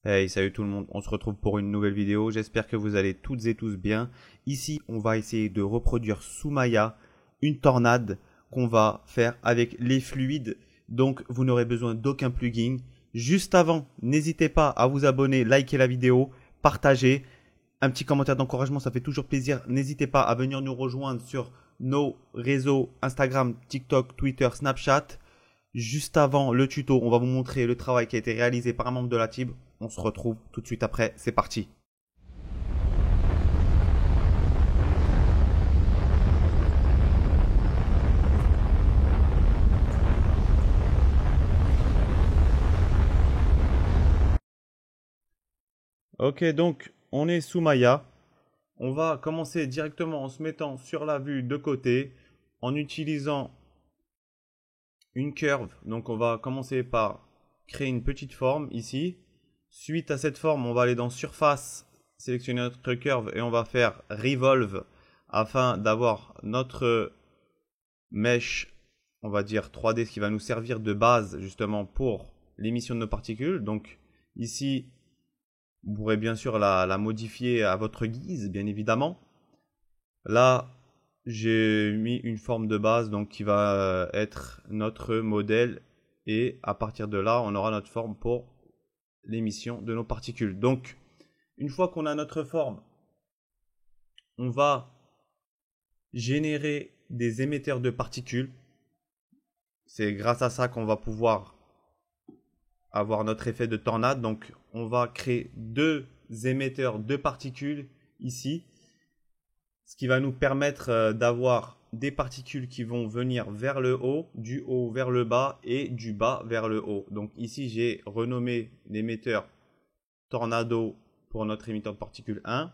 Hey, salut tout le monde, on se retrouve pour une nouvelle vidéo. J'espère que vous allez toutes et tous bien. Ici, on va essayer de reproduire sous Maya une tornade qu'on va faire avec les fluides. Donc, vous n'aurez besoin d'aucun plugin. Juste avant, n'hésitez pas à vous abonner, liker la vidéo, partager. Un petit commentaire d'encouragement, ça fait toujours plaisir. N'hésitez pas à venir nous rejoindre sur nos réseaux Instagram, TikTok, Twitter, Snapchat. Juste avant le tuto, on va vous montrer le travail qui a été réalisé par un membre de la team. On se retrouve tout de suite après, c'est parti. Ok, donc on est sous Maya. On va commencer directement en se mettant sur la vue de côté en utilisant une curve. Donc on va commencer par créer une petite forme ici. Suite à cette forme, on va aller dans surface, sélectionner notre curve et on va faire revolve afin d'avoir notre mesh, on va dire 3D, ce qui va nous servir de base justement pour l'émission de nos particules. Donc ici, vous pourrez bien sûr la modifier à votre guise, bien évidemment. Là, j'ai mis une forme de base donc qui va être notre modèle et à partir de là, on aura notre forme pour l'émission de nos particules. Donc, une fois qu'on a notre forme, on va générer des émetteurs de particules. C'est grâce à ça qu'on va pouvoir avoir notre effet de tornade. Donc, on va créer deux émetteurs de particules ici, ce qui va nous permettre d'avoir des particules qui vont venir vers le haut, du haut vers le bas et du bas vers le haut. Donc ici, j'ai renommé l'émetteur Tornado pour notre émetteur de particules 1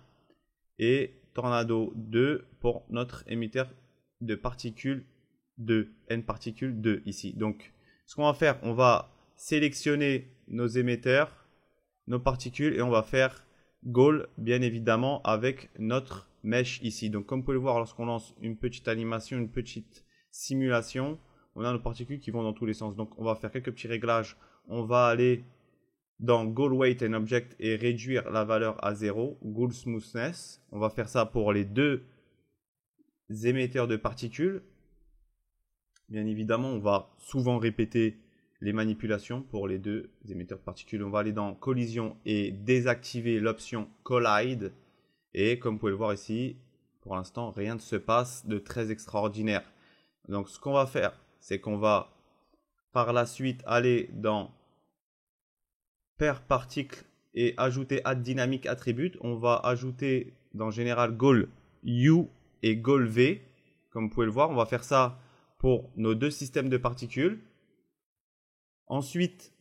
et Tornado 2 pour notre émetteur de particules 2, N particules 2 ici. Donc, ce qu'on va faire, on va sélectionner nos émetteurs, nos particules et on va faire goal, bien évidemment, avec notre mesh ici. Donc, comme vous pouvez le voir, lorsqu'on lance une petite animation, une petite simulation, on a nos particules qui vont dans tous les sens. Donc, on va faire quelques petits réglages. On va aller dans Goal Weight and Object et réduire la valeur à 0, Goal Smoothness. On va faire ça pour les deux émetteurs de particules. Bien évidemment, on va souvent répéter les manipulations pour les deux émetteurs de particules. On va aller dans Collision et désactiver l'option Collide. Et comme vous pouvez le voir ici, pour l'instant, rien ne se passe de très extraordinaire. Donc, ce qu'on va faire, c'est qu'on va par la suite aller dans Pair Particle et ajouter Add Dynamic Attribute. On va ajouter dans Général Goal U et Goal V. Comme vous pouvez le voir, on va faire ça pour nos deux systèmes de particules. Ensuite,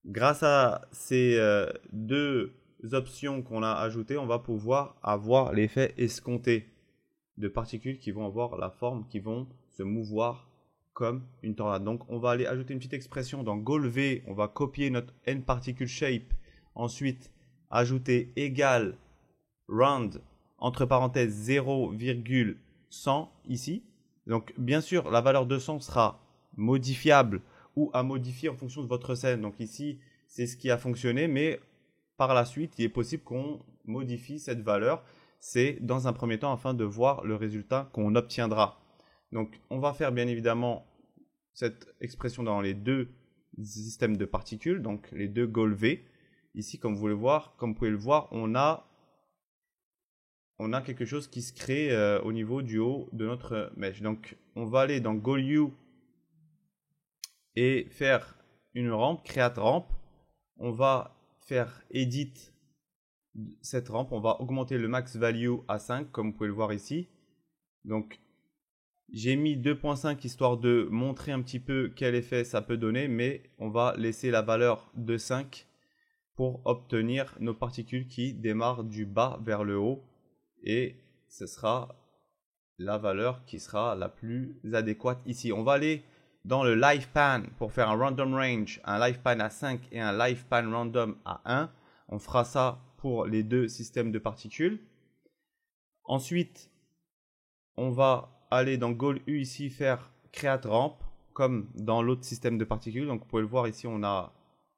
grâce à ces deux options qu'on a ajoutées, on va pouvoir avoir l'effet escompté de particules qui vont avoir la forme, qui vont se mouvoir comme une tornade. Donc, on va aller ajouter une petite expression dans Goal V. On va copier notre N particle shape. Ensuite, ajouter égal round entre parenthèses 0,100 ici. Donc, bien sûr, la valeur de 100 sera modifiable ou à modifier en fonction de votre scène. Donc ici, c'est ce qui a fonctionné, mais par la suite, il est possible qu'on modifie cette valeur. C'est dans un premier temps afin de voir le résultat qu'on obtiendra. Donc, on va faire bien évidemment cette expression dans les deux systèmes de particules, donc les deux Goal V. Ici, comme vous pouvez le voir, on a quelque chose qui se crée au niveau du haut de notre mesh. Donc, on va aller dans Goal U et faire une rampe, create rampe. On va faire edit cette rampe. On va augmenter le max value à 5, comme vous pouvez le voir ici. Donc, j'ai mis 2.5 histoire de montrer un petit peu quel effet ça peut donner, mais on va laisser la valeur de 5 pour obtenir nos particules qui démarrent du bas vers le haut. Et ce sera la valeur qui sera la plus adéquate ici. On va aller dans le LivePan pour faire un random range, un LivePan à 5 et un LivePan random à 1. On fera ça pour les deux systèmes de particules. Ensuite, on va aller dans Goal U ici, faire Create Ramp, comme dans l'autre système de particules. Donc vous pouvez le voir ici, on a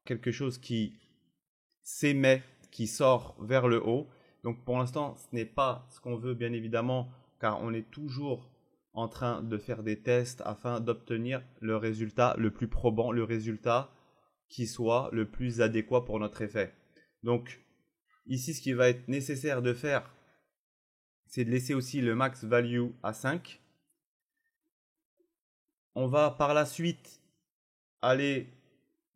quelque chose qui s'émet, qui sort vers le haut. Donc pour l'instant, ce n'est pas ce qu'on veut bien évidemment, car on est toujours en train de faire des tests afin d'obtenir le résultat le plus probant, le résultat qui soit le plus adéquat pour notre effet. Donc ici, ce qui va être nécessaire de faire, c'est de laisser aussi le max value à 5. On va par la suite aller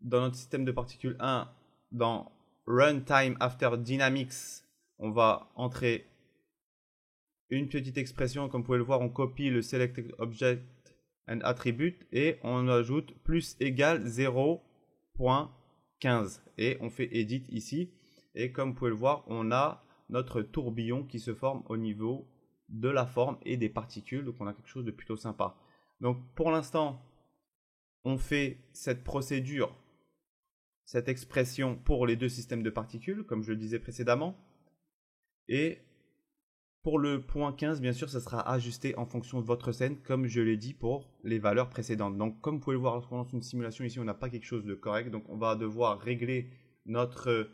dans notre système de particules 1, dans Runtime After Dynamics. On va entrer une petite expression, comme vous pouvez le voir, on copie le Selected Object and Attribute et on ajoute plus égale 0.15 et on fait Edit ici. Et comme vous pouvez le voir, on a notre tourbillon qui se forme au niveau de la forme et des particules. Donc on a quelque chose de plutôt sympa. Donc pour l'instant, on fait cette procédure, cette expression pour les deux systèmes de particules, comme je le disais précédemment. Et pour le point 15, bien sûr, ça sera ajusté en fonction de votre scène, comme je l'ai dit pour les valeurs précédentes. Donc comme vous pouvez le voir, lorsqu'on lance une simulation ici, on n'a pas quelque chose de correct. Donc on va devoir régler notre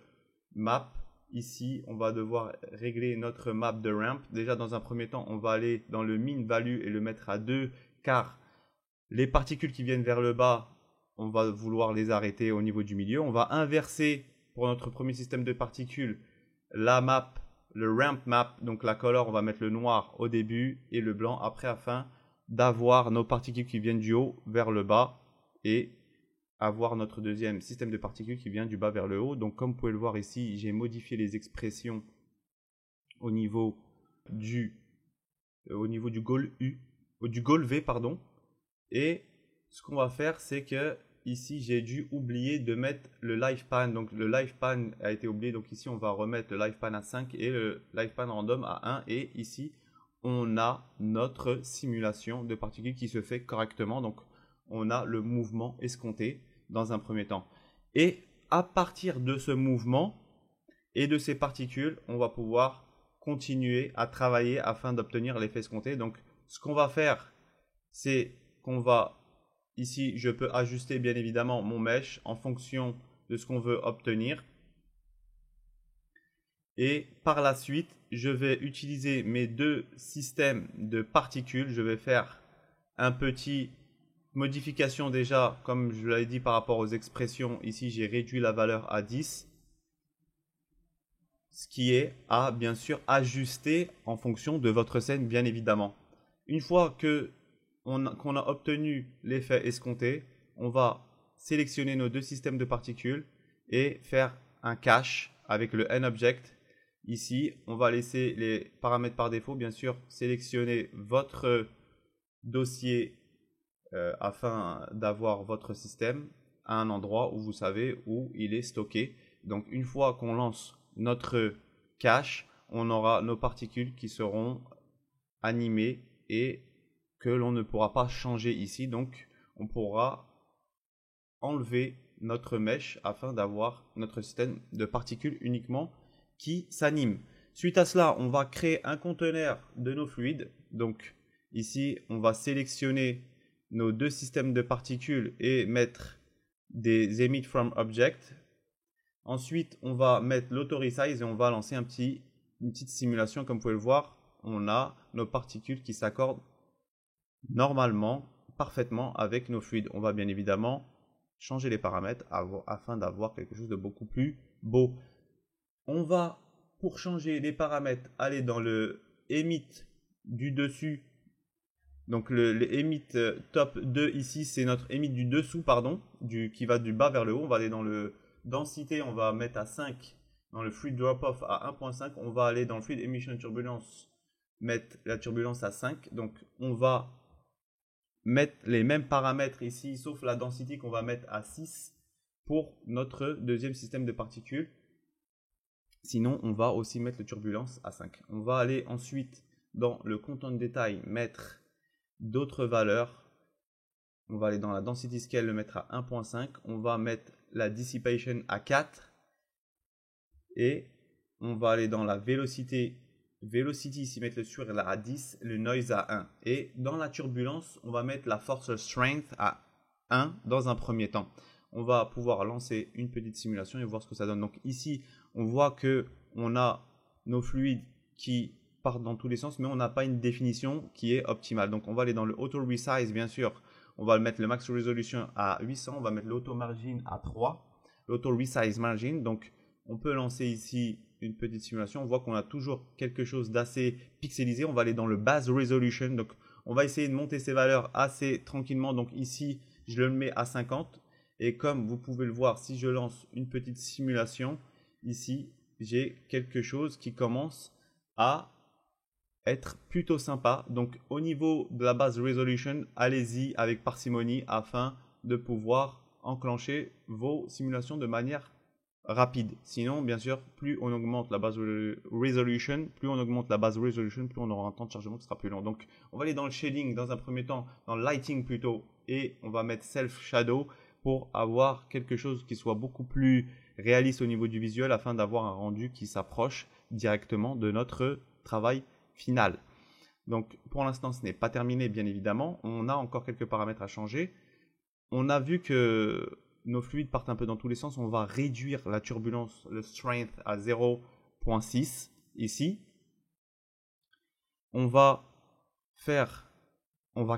map. Ici, on va devoir régler notre map de ramp. Déjà, dans un premier temps, on va aller dans le min value et le mettre à 2, car les particules qui viennent vers le bas, on va vouloir les arrêter au niveau du milieu. On va inverser pour notre premier système de particules la map, le ramp map, donc la color, on va mettre le noir au début et le blanc après afin d'avoir nos particules qui viennent du haut vers le bas et avoir notre deuxième système de particules qui vient du bas vers le haut. Donc comme vous pouvez le voir ici, j'ai modifié les expressions au niveau du goal V, pardon. Et ce qu'on va faire, c'est que ici, j'ai dû oublier de mettre le live pan. Donc le live pan a été oublié. Donc ici, on va remettre le live pan à 5 et le live pan random à 1. Et ici, on a notre simulation de particules qui se fait correctement. Donc on a le mouvement escompté dans un premier temps. Et à partir de ce mouvement et de ces particules, on va pouvoir continuer à travailler afin d'obtenir l'effet escompté. Donc ce qu'on va faire, c'est qu'on va, ici je peux ajuster bien évidemment mon mesh en fonction de ce qu'on veut obtenir. Et par la suite, je vais utiliser mes deux systèmes de particules. Je vais faire un petit modification déjà, comme je l'avais dit par rapport aux expressions. Ici, j'ai réduit la valeur à 10. Ce qui est à, bien sûr, ajuster en fonction de votre scène, bien évidemment. Une fois qu'on a obtenu l'effet escompté, on va sélectionner nos deux systèmes de particules et faire un cache avec le nObject. Ici, on va laisser les paramètres par défaut, bien sûr, sélectionner votre dossier afin d'avoir votre système à un endroit où vous savez où il est stocké. Donc une fois qu'on lance notre cache, on aura nos particules qui seront animées et que l'on ne pourra pas changer ici. Donc on pourra enlever notre mesh afin d'avoir notre système de particules uniquement qui s'anime. Suite à cela, on va créer un conteneur de nos fluides. Donc ici, on va sélectionner nos deux systèmes de particules et mettre des emit from object. Ensuite, on va mettre l'authorize et on va lancer une petite simulation. Comme vous pouvez le voir, on a nos particules qui s'accordent normalement, parfaitement avec nos fluides. On va bien évidemment changer les paramètres afin d'avoir quelque chose de beaucoup plus beau. On va, pour changer les paramètres, aller dans le emit du dessus. Donc le emit top 2 ici, c'est notre emit du dessous, pardon, qui va du bas vers le haut. On va aller dans le densité, on va mettre à 5. Dans le fluid drop-off à 1.5, on va aller dans le fluid emission turbulence, mettre la turbulence à 5. Donc on va mettre les mêmes paramètres ici, sauf la densité qu'on va mettre à 6 pour notre deuxième système de particules. Sinon, on va aussi mettre la turbulence à 5. On va aller ensuite dans le content détail, mettre d'autres valeurs. On va aller dans la density scale, le mettre à 1.5. On va mettre la dissipation à 4. Et on va aller dans la velocity ici, mettre le sur à 10, le noise à 1. Et dans la turbulence, on va mettre la force strength à 1 dans un premier temps. on va pouvoir lancer une petite simulation et voir ce que ça donne. Donc ici, on voit que on a nos fluides qui partent dans tous les sens, mais on n'a pas une définition qui est optimale. Donc on va aller dans le Auto Resize, bien sûr. On va mettre le Max Resolution à 800, on va mettre l'Auto Margin à 3, l'Auto Resize Margin. Donc on peut lancer ici une petite simulation. On voit qu'on a toujours quelque chose d'assez pixelisé. On va aller dans le Base Resolution. Donc on va essayer de monter ces valeurs assez tranquillement. Donc ici, je le mets à 50. Et comme vous pouvez le voir, si je lance une petite simulation, ici, j'ai quelque chose qui commence à être plutôt sympa. Donc au niveau de la base resolution, allez-y avec parcimonie afin de pouvoir enclencher vos simulations de manière rapide. Sinon, bien sûr, plus on augmente la base resolution, plus on aura un temps de chargement qui sera plus long. Donc on va aller dans le shading dans un premier temps, dans le lighting plutôt, et on va mettre self shadow pour avoir quelque chose qui soit beaucoup plus réaliste au niveau du visuel afin d'avoir un rendu qui s'approche directement de notre travail final. Donc pour l'instant ce n'est pas terminé bien évidemment, on a encore quelques paramètres à changer. On a vu que nos fluides partent un peu dans tous les sens, on va réduire la turbulence, le strength à 0.6 ici. On va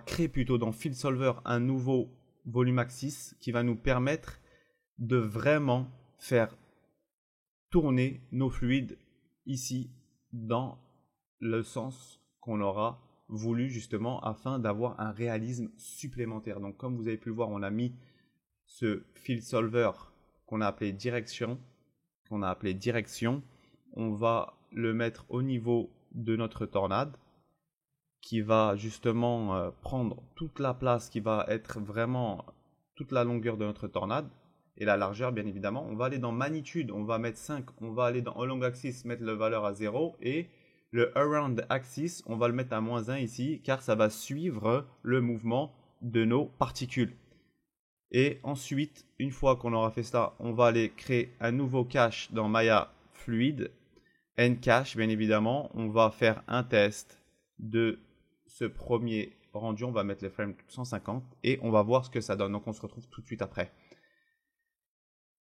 créer plutôt dans Field Solver un nouveau volume axis qui va nous permettre de vraiment faire tourner nos fluides ici dans le sens qu'on aura voulu justement afin d'avoir un réalisme supplémentaire. Donc comme vous avez pu le voir, on a mis ce Field Solver qu'on a appelé direction, on va le mettre au niveau de notre tornade qui va justement prendre toute la place, qui va être vraiment toute la longueur de notre tornade et la largeur bien évidemment. On va aller dans magnitude, on va mettre 5, on va aller dans Along Axis, mettre la valeur à 0 et le Around Axis, on va le mettre à -1 ici car ça va suivre le mouvement de nos particules. Et ensuite, une fois qu'on aura fait cela, on va aller créer un nouveau cache dans Maya Fluid, Ncache bien évidemment. On va faire un test de ce premier rendu, on va mettre les frames 150 et on va voir ce que ça donne. Donc on se retrouve tout de suite après.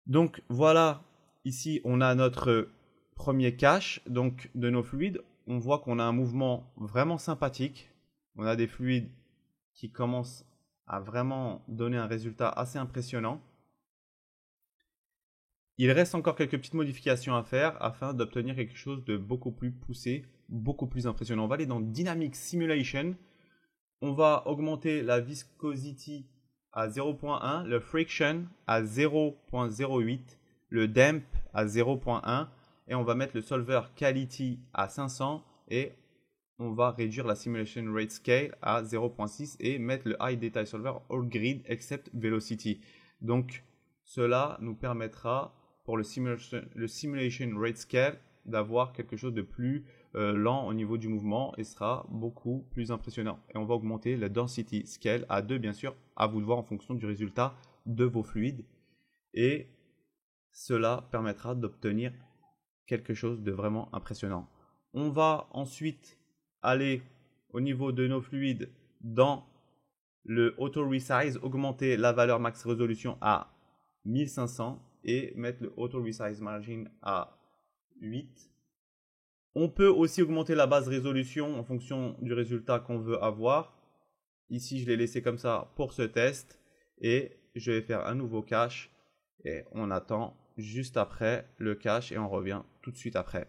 Donc voilà, ici on a notre premier cache donc de nos fluides. On voit qu'on a un mouvement vraiment sympathique. On a des fluides qui commencent à vraiment donner un résultat assez impressionnant. Il reste encore quelques petites modifications à faire afin d'obtenir quelque chose de beaucoup plus poussé, beaucoup plus impressionnant. On va aller dans Dynamic Simulation. On va augmenter la viscosity à 0.1, le friction à 0.08, le damp à 0.1 et on va mettre le solver quality à 500 et on va réduire la simulation rate scale à 0.6 et mettre le high detail solver all grid except velocity. Donc cela nous permettra pour le simulation rate scale d'avoir quelque chose de plus lent au niveau du mouvement et sera beaucoup plus impressionnant. Et on va augmenter la density scale à 2 bien sûr, à vous de voir en fonction du résultat de vos fluides. Et cela permettra d'obtenir quelque chose de vraiment impressionnant. On va ensuite aller au niveau de nos fluides dans le Auto Resize, augmenter la valeur max résolution à 1500 et mettre le Auto Resize Margin à 8. On peut aussi augmenter la base résolution en fonction du résultat qu'on veut avoir. Ici, je l'ai laissé comme ça pour ce test et je vais faire un nouveau cache et on attend juste après le cache et on revient tout de suite après.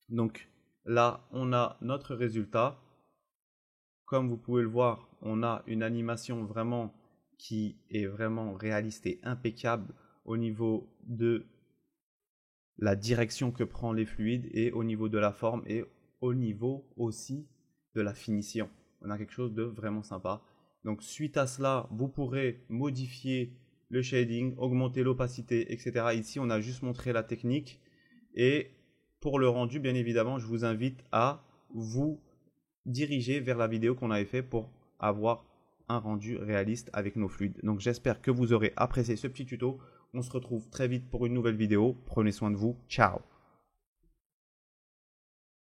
Donc là, on a notre résultat. Comme vous pouvez le voir, on a une animation vraiment qui est vraiment réaliste et impeccable au niveau de la direction que prend les fluides et au niveau de la forme et au niveau aussi de la finition. On a quelque chose de vraiment sympa. Donc suite à cela, vous pourrez modifier le shading, augmenter l'opacité, etc. Ici, on a juste montré la technique. Et pour le rendu, bien évidemment, je vous invite à vous diriger vers la vidéo qu'on avait fait pour avoir un rendu réaliste avec nos fluides. Donc j'espère que vous aurez apprécié ce petit tuto. On se retrouve très vite pour une nouvelle vidéo. Prenez soin de vous. Ciao!